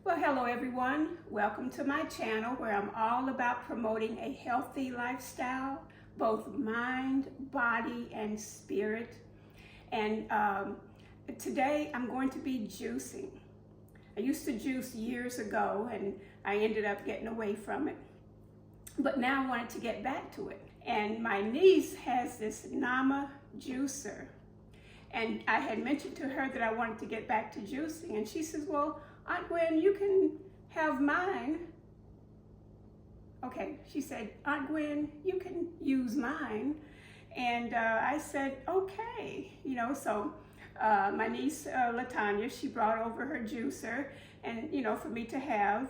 Well, hello everyone. Welcome to my channel where I'm all about promoting a healthy lifestyle, both mind, body, and spirit. And today I'm going to be juicing. I used to juice years ago and I ended up getting away from it. But now I wanted to get back to it. And my niece has this Nama juicer. And I had mentioned to her that I wanted to get back to juicing. And she says, well, Aunt Gwen, you can have mine. Okay, she said, Aunt Gwen, you can use mine. And I said, okay. So my niece, LaTanya, she brought over her juicer. And, for me to have,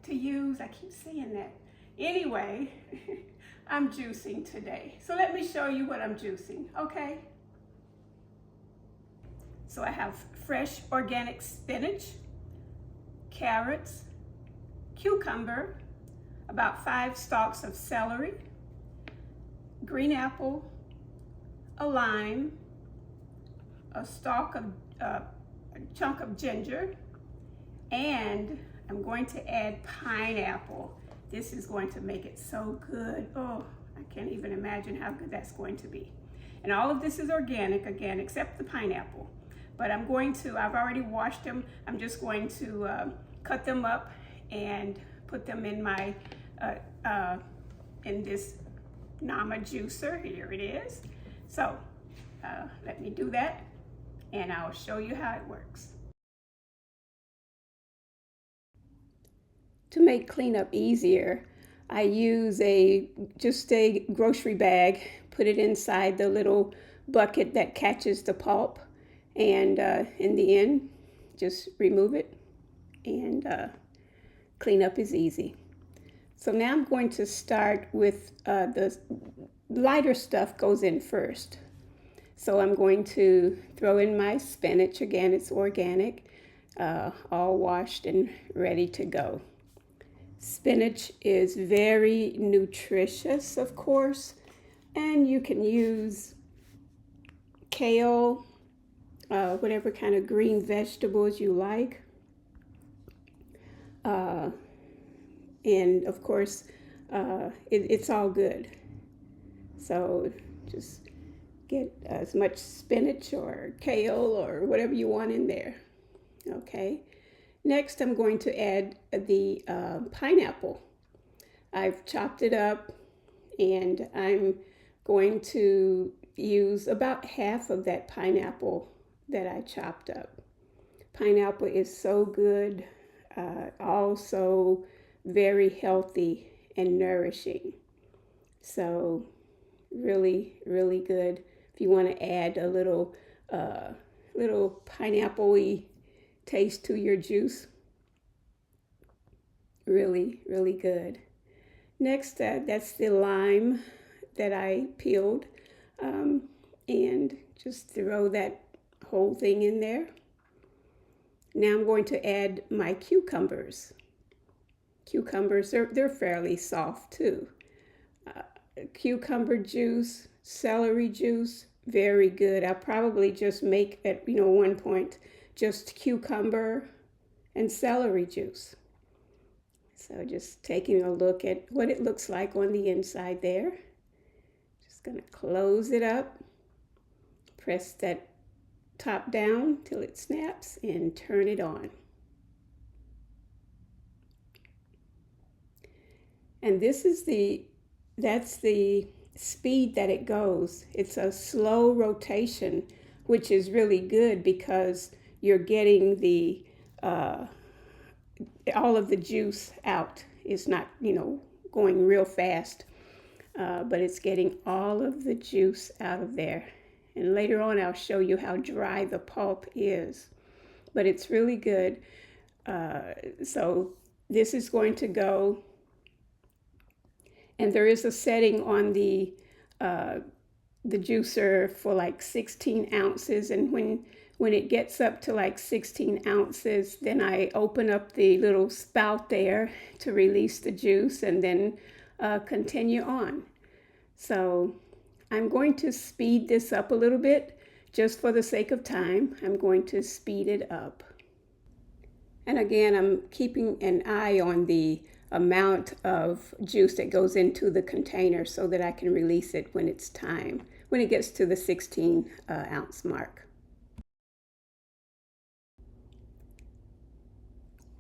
to use, I keep saying that. Anyway, I'm juicing today. So let me show you what I'm juicing, okay? So I have fresh organic spinach, carrots, cucumber, about 5 stalks of celery, green apple, a lime, a chunk of ginger, and I'm going to add pineapple. This is going to make it so good. Oh, I can't even imagine how good that's going to be. And all of this is organic, again, except the pineapple. But I've already washed them. I'm just going to cut them up and put them in my, in this Nama juicer. Here it is. So let me do that and I'll show you how it works. To make cleanup easier, I use just a grocery bag, put it inside the little bucket that catches the pulp. And in the end, just remove it and cleanup is easy. So now I'm going to start with the lighter stuff goes in first. So I'm going to throw in my spinach. Again, it's organic, all washed and ready to go. Spinach is very nutritious, of course, and you can use kale, whatever kind of green vegetables you like. And of course, it's all good. So just get as much spinach or kale or whatever you want in there. Okay. Next, I'm going to add the pineapple. I've chopped it up and I'm going to use about half of that pineapple that I chopped up. Pineapple is so good, also very healthy and nourishing. So really, really good. If you want to add a little pineapple-y taste to your juice, really, really good. Next, that's the lime that I peeled, and just throw that whole thing in there. Now I'm going to add my cucumbers. Cucumbers, they're fairly soft too. Cucumber juice, celery juice, very good. I'll probably just make at one point just cucumber and celery juice. So just taking a look at what it looks like on the inside there. Just gonna close it up, press that top down till it snaps and turn it on. And that's the speed that it goes. It's a slow rotation, which is really good because you're getting the all of the juice out. It's not going real fast, but it's getting all of the juice out of there. And later on, I'll show you how dry the pulp is. But it's really good. So this is going to go. And there is a setting on the juicer for like 16 ounces. And when it gets up to like 16 ounces, then I open up the little spout there to release the juice and then continue on. So I'm going to speed this up a little bit just for the sake of time. I'm going to speed it up. And again, I'm keeping an eye on the amount of juice that goes into the container so that I can release it when it's time, when it gets to the 16 ounce mark.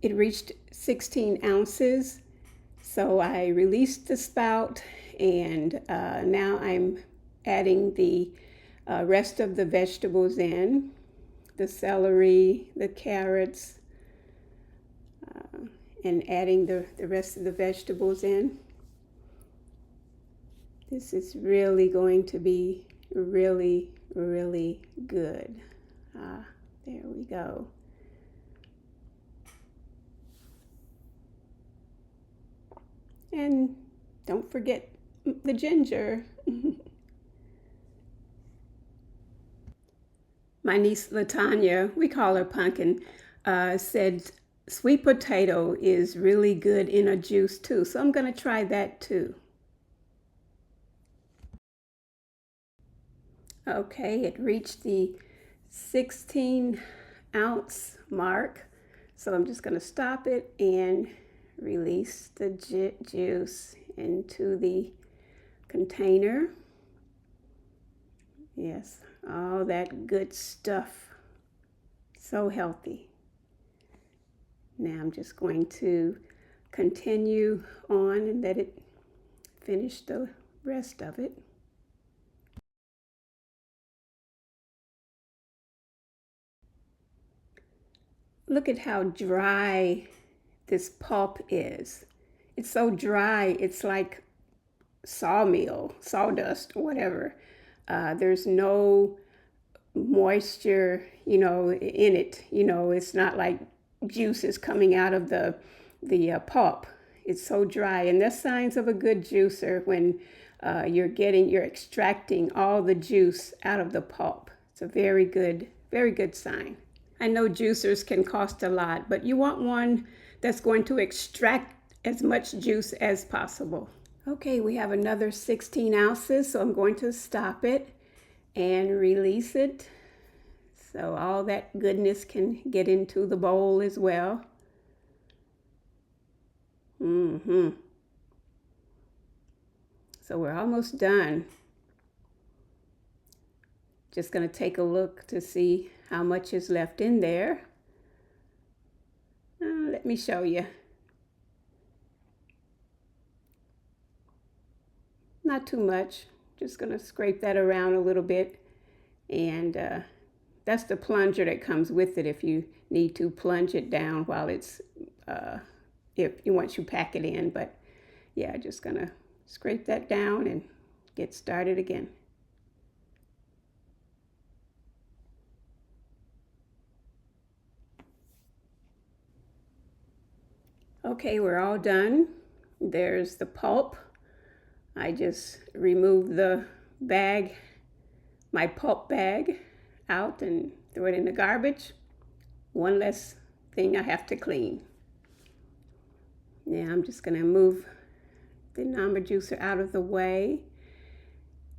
It reached 16 ounces, so I released the spout, and now I'm adding the rest of the vegetables in, the celery, the carrots, and adding the rest of the vegetables in. This is really going to be really, really good. There we go. And don't forget the ginger. My niece Latanya, we call her Pumpkin, said sweet potato is really good in a juice too. So I'm going to try that too. Okay, it reached the 16 ounce mark. So I'm just going to stop it and release the juice into the container. Yes, all that good stuff. So healthy. Now I'm just going to continue on and let it finish the rest of it. Look at how dry this pulp is. It's so dry, it's like sawmill, sawdust, or whatever. There's no moisture, in it. It's not like juice is coming out of the pulp. It's so dry, and that's signs of a good juicer when you're extracting all the juice out of the pulp. It's a very good sign. I know juicers can cost a lot, but you want one that's going to extract as much juice as possible. Okay, we have another 16 ounces, so I'm going to stop it and release it so all that goodness can get into the bowl as well. So we're almost done. Just going to take a look to see how much is left in there. Let me show you. Not too much. Just going to scrape that around a little bit. And that's the plunger that comes with it if you need to plunge it down while it's, once you pack it in. But yeah, just going to scrape that down and get started again. Okay, we're all done. There's the pulp. I just removed the bag, my pulp bag, out and threw it in the garbage. One less thing I have to clean. Now I'm just going to move the Nama juicer out of the way.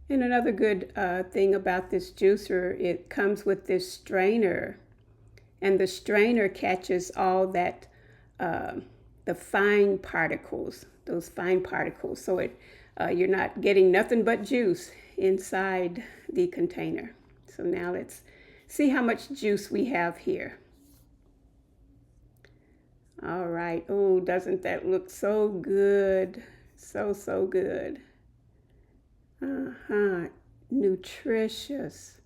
And another good thing about this juicer, it comes with this strainer. And the strainer catches all that, the fine particles, those fine particles. So you're not getting nothing but juice inside the container. So now let's see how much juice we have here. All right. Oh, doesn't that look so good? So good. Nutritious.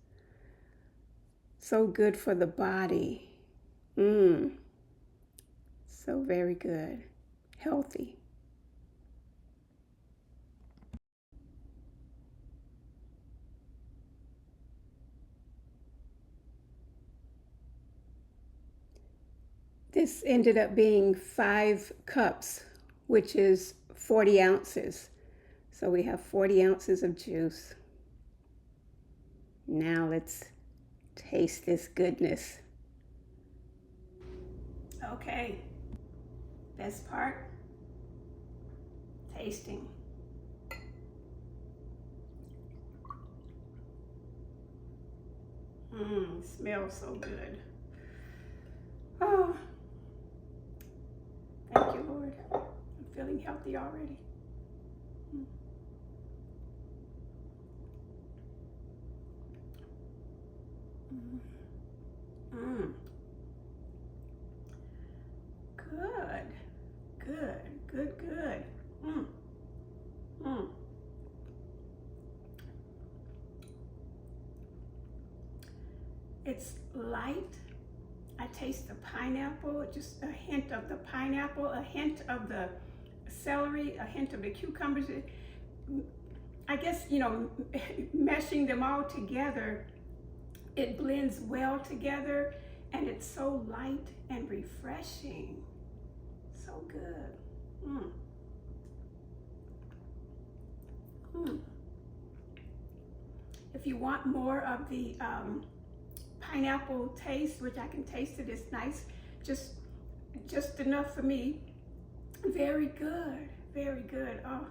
So good for the body. So very good. Healthy. This ended up being 5 cups, which is 40 ounces. So we have 40 ounces of juice. Now let's taste this goodness. Okay, best part, tasting. Smells so good. Oh, healthy already. Mm. Good, good, good, good. Mm. Mm. It's light. I taste the pineapple, just a hint of the pineapple, a hint of the celery, a hint of the cucumbers. I guess, you know, meshing them all together, it blends well together, and it's so light and refreshing. So good. Mm. Mm. If you want more of the pineapple taste, which I can taste it, it's nice, just enough for me. Very good, very good. Oh,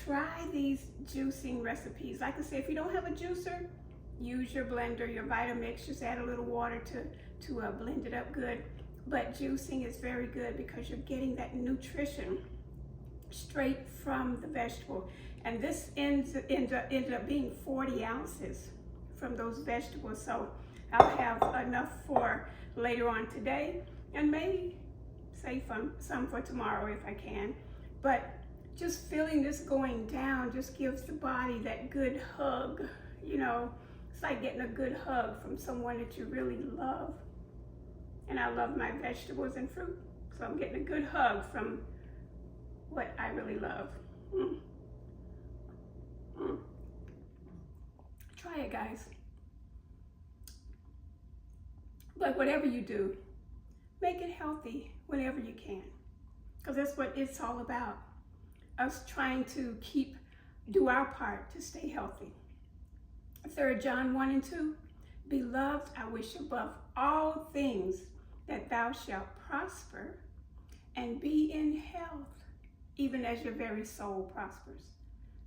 try these juicing recipes. Like I say, if you don't have a juicer, use your blender, your Vitamix. Just add a little water to blend it up good. But juicing is very good because you're getting that nutrition straight from the vegetable. And this ended up being 40 ounces from those vegetables. So I'll have enough for later on today, and maybe save some for tomorrow if I can. But just feeling this going down just gives the body that good hug. You know, it's like getting a good hug from someone that you really love. And I love my vegetables and fruit, so I'm getting a good hug from what I really love. Mm. Mm. Try it, guys. But whatever you do, make it healthy whenever you can, because that's what it's all about. Us trying to do our part to stay healthy. 3 John 1 and 2, Beloved, I wish above all things that thou shalt prosper and be in health, even as your very soul prospers.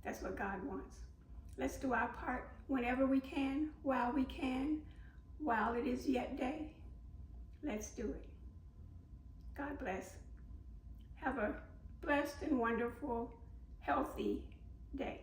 That's what God wants. Let's do our part whenever we can, while it is yet day. Let's do it. God bless. Have a blessed and wonderful, healthy day.